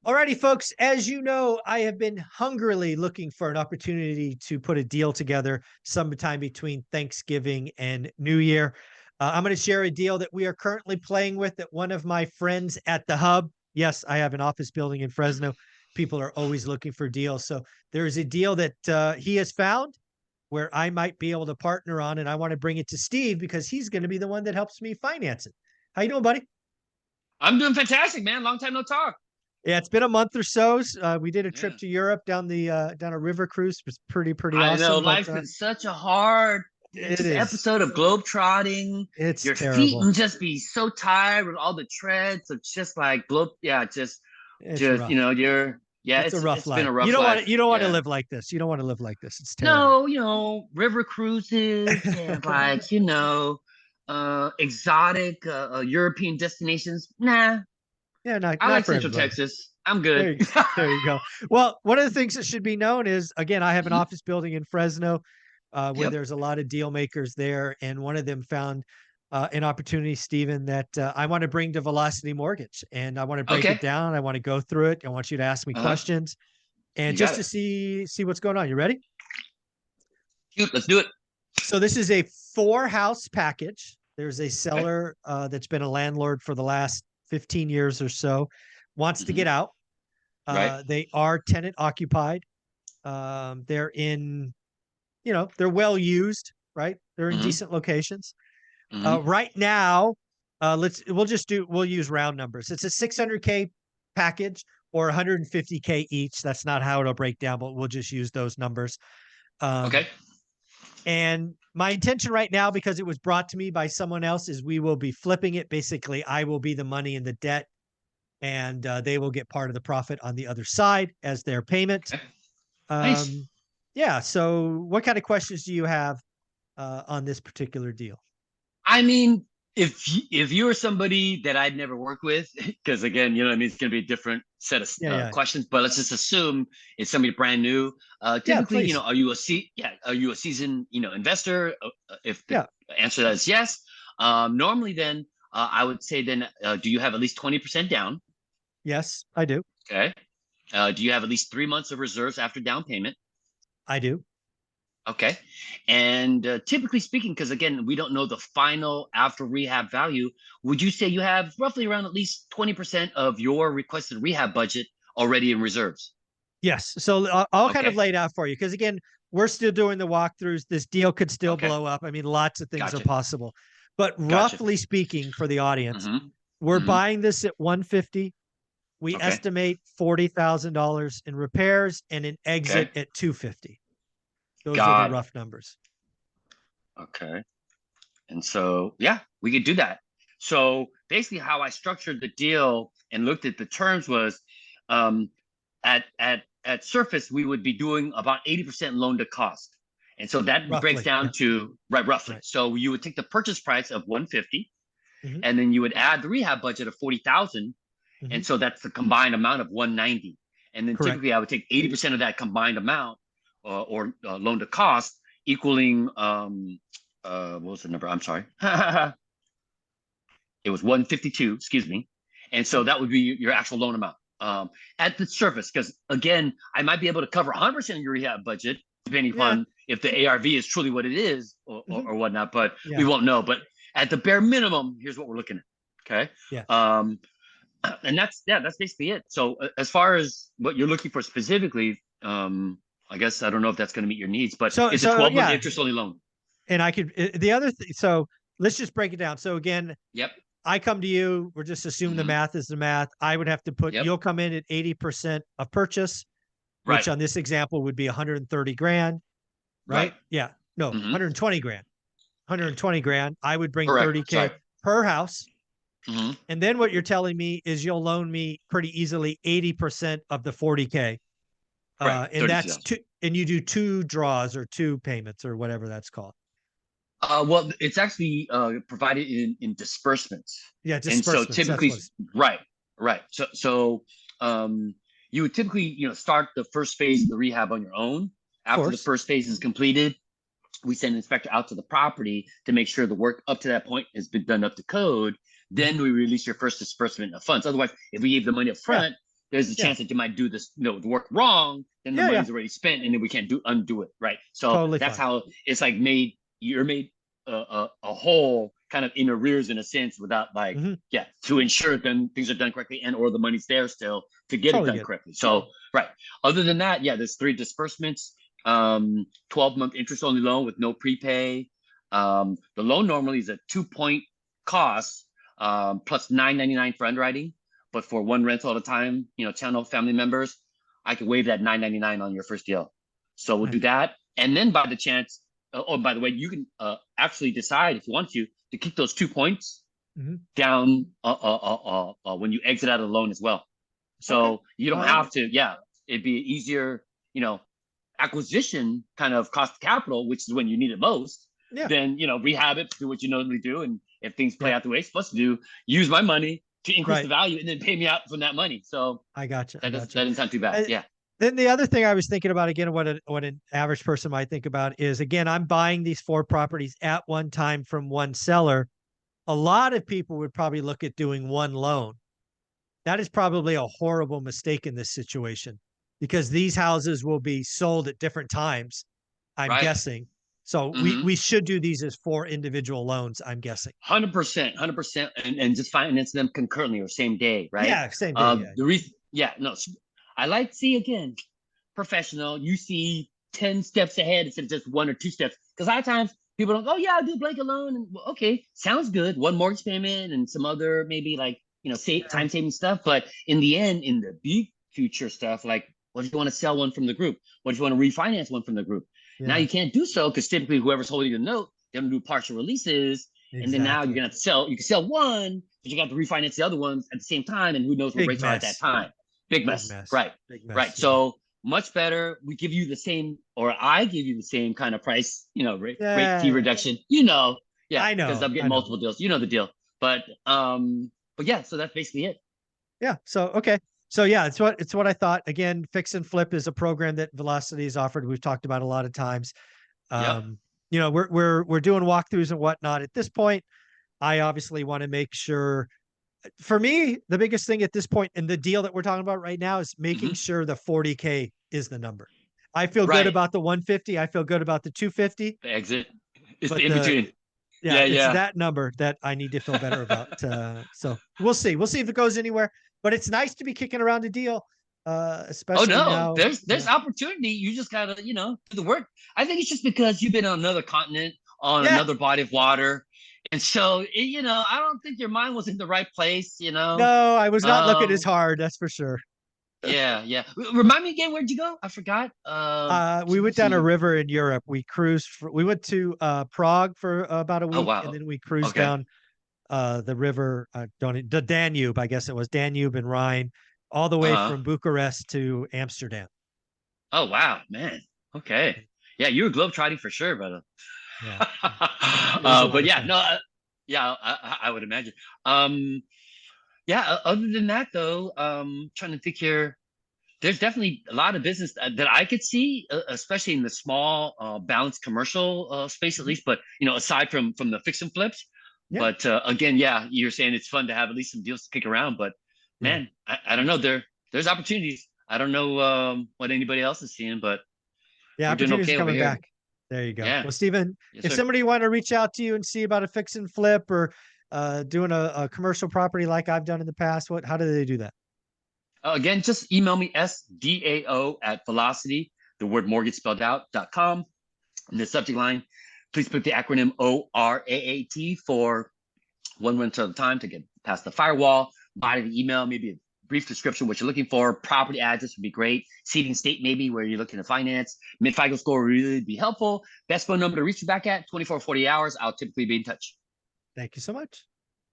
Alrighty, folks, as you know, I have been hungrily looking for an opportunity to put a deal together sometime between Thanksgiving and New Year. I'm going to share a deal that we are currently playing with at one of my friends at the Hub. Yes, I have an office building in Fresno. People are always looking for deals. So there is a deal that he has found where I might be able to partner on, and I want to bring it to Steve because he's going to be the one that helps me finance it. How you doing, buddy? I'm doing fantastic, man. Long time no talk. Yeah, it's been a month or so. We did a trip Yeah. to Europe down a river cruise. It was pretty I know awesome. But life's been such a hard it just is episode of globe trotting. it's Your feet terrible. can just be so tired with all the treads. It's just like globe. Yeah, It's just rough. It's a rough it's been life. a rough life. You don't want to Yeah. live like this. You don't want to live like this. It's terrible. No, river cruises and like exotic European destinations. Nah, Yeah, I not like for Central everybody. Texas. I'm There good. you there you go. Well, one of the things that should be known is, again, I have an Mhm. office building in Fresno where Yep. there's a lot of deal makers there, and one of them found an opportunity, Stephen, that I want to bring to Velocity Mortgage, and I want to break it Okay. down. I want to go through it. I want you to ask me Uh-huh. questions, and You got just to it. see what's going on. You ready? Shoot, let's do it. So this is a 4-house package. There's a seller that's been a landlord for the last 15 years or so, wants to Hmm. get out. Right. They are tenant occupied. They're in, they're well used, right? They're in Hmm. decent locations. Hmm. Right now, we'll use round numbers. It's a 600K package or 150K each. That's not how it'll break down, but we'll just use those numbers. Um, Okay. and my intention right now, because it was brought to me by someone else, is we will be flipping it. Basically, I will be the money in the debt, and they will get part of the profit on the other side as their payment. Okay. Nice. Um, yeah. So, what kind of questions do you have on this particular deal? I mean, if you were somebody that I'd never worked with, because again, you know, what I mean, it's going to be a different set of Yeah, yeah, questions. But let's just assume it's somebody brand new. yeah. Typically, Please. are you a seasoned, investor? If the Yeah. answer to that is yes, normally then I would say then, do you have at least 20% down? Yes, I do. Okay. Do you have at least 3 months of reserves after down payment? I do. Okay. And typically speaking, because again, we don't know the final after rehab value, would you say you have roughly around at least 20% of your requested rehab budget already in reserves? Yes. So I'll kind of Okay. lay it out for you because again, we're still doing the walkthroughs. This deal could still Okay. blow up. I mean, lots of things are Gotcha. possible. But Gotcha. roughly speaking, for the audience, Mm-hmm. we're Mm-hmm. buying this at 150. We Okay. estimate $40,000 in repairs and an exit Okay. at 250. Those are the Got it. rough numbers. Okay. And so, yeah, we could do that. So basically, how I structured the deal and looked at the terms was, um, at surface, we would be doing about 80% loan to cost. And so that breaks Roughly. down Yeah. to right roughly. Right. So you would take the purchase price of 150, Hmm. and then you would add the rehab budget of 40,000, Hmm. and so that's the combined amount of 190. And then Correct. typically I would take 80% of that combined amount, or loan to cost, equaling what was the number? I'm sorry. It was 152, excuse me. And so that would be your actual loan amount at the surface. Because again, I might be able to cover 100% of your rehab budget, depending Yeah. upon if the ARV is truly what it is, Hmm. or whatnot, but we Yeah. won't know. But at the bare minimum, here's what we're looking at. Okay. Yeah. And that's basically it. So as far as what you're looking for specifically, I guess I don't know if that's going to meet your needs, but So, it's a so 12-month yeah. interest only loan. And I could, the other thing, so let's just break it down. So again, Yep. I come to you, we're just assuming the Hmm. math is the math. I would have to put, Yep. you'll come in at 80% of purchase, which Right. on this example would be 130 grand, Right. right? Yeah. No, Hmm. 120 grand. 120 grand. I would bring Correct. 30K Sorry. per house. Hmm. And then what you're telling me is you'll loan me pretty easily 80% of the 40K. Correct. And 32. that's two, and you do 2 draws or 2 payments or whatever that's called. Well, it's actually provided in disbursements, Yeah, and so disbursements. That's typically, what it's. right, right. So you would typically, start the first phase of the rehab on your own. Of After the course. first phase is completed, we send an inspector out to the property to make sure the work up to that point has been done up to code. Mhm. Then we release your first disbursement of funds. Otherwise, if we gave the money up Yeah. front, there's a chance that you might do this, the work wrong, then the money's already spent, and then we can't undo it, right? So Totally that's fine. how it's like you're made a whole kind of in arrears in a sense, without like to ensure then things are done correctly, and or the money's there still to get it done correctly. So right. Other than that, there's 3 disbursements, 12-month interest only loan with no prepay. The loan normally is a 2-point cost, plus $9.99 for underwriting. But for 1 rental at a time, channel family members, I can waive that $9.99 on your first deal. So we'll do that. And then by the chance, by the way, you can actually decide if you want to kick those 2 points down when you exit out of the loan as well. So you don't have to, it'd be easier, acquisition kind of cost of capital, which is when you need it most. Then, rehab it, do what you normally do. And if things play out the way it's supposed to do, use my money to increase the value and then pay me out from that money. So I got you. That doesn't sound too bad. Then the other thing I was thinking about, again, what an average person might think about is, again, I'm buying these 4 properties at one time from one seller. A lot of people would probably look at doing 1 loan. That is probably a horrible mistake in this situation, because these houses will be sold at different times, I'm guessing. So we should do these as 4 individual loans, I'm guessing. 100%, and just finance them concurrently or same day, right? Yeah, same day. The reason, I like to see, again, professional. You see 10 steps ahead instead of just 1 or 2 steps. Because a lot of times people don't go, I'll do a blanket loan. And okay, sounds good. 1 mortgage payment and some other maybe like, time saving stuff. But in the end, in the big future stuff, like, what if you want to sell one from the group? What if you want to refinance one from the group? Now you can't do so because typically whoever's holding the note, they're going to do partial releases. And then now you're going to have to sell. You can sell one, but you got to refinance the other ones at the same time. And who knows what rates are at that time. Big mess. Right. Right. So much better. We give you the same, or I give you the same kind of price, rate fee reduction, I know. Because I'm getting multiple deals. You know the deal. But yeah, so that's basically it. Yeah. So, okay. So yeah, it's what I thought. Again, Fix and Flip is a program that Velocity has offered. We've talked about a lot of times. We're doing walkthroughs and whatnot. At this point, I obviously want to make sure, for me, the biggest thing at this point in the deal that we're talking about right now is making sure the 40K is the number. I feel good about the 150. I feel good about the 250. The exit is the in between. It's that number that I need to feel better about. So we'll see. We'll see if it goes anywhere. But it's nice to be kicking around a deal, especially now. There's opportunity. You just gotta, do the work. I think it's just because you've been on another continent, on another body of water. And so, I don't think your mind was in the right place, No, I was not looking as hard, that's for sure. Yeah. Remind me again, where'd you go? I forgot. We went down a river in Europe. We went to Prague for about a week, and then we cruised down the river, the Danube, I guess it was Danube and Rhine, all the way from Bucharest to Amsterdam. Oh, wow, man. Okay. Yeah, you were globetrotting for sure, brother. Yeah. But yeah, no, I would imagine. Other than that though, trying to think here, there's definitely a lot of business that I could see, especially in the small balanced commercial space, at least. But aside from the fix and flips, but again, you're saying it's fun to have at least some deals to kick around. But man, I don't know. There's opportunities. I don't know what anybody else is seeing, but we're doing okay coming back. There you go. Yeah. Well, Stephen, if somebody want to reach out to you and see about a fix and flip or doing a commercial property like I've done in the past, how do they do that? Again, just email me sdao@velocity, the word mortgage spelled out.com. In the subject line, please put the acronym ORAAT for 1 rental at a time to get past the firewall. Body of the email, maybe a brief description of what you're looking for. Property address would be great. Seating state, maybe where you're looking to finance. Mid-FICO score would really be helpful. Best phone number to reach you back at 24 to 48 hours. I'll typically be in touch. Thank you so much.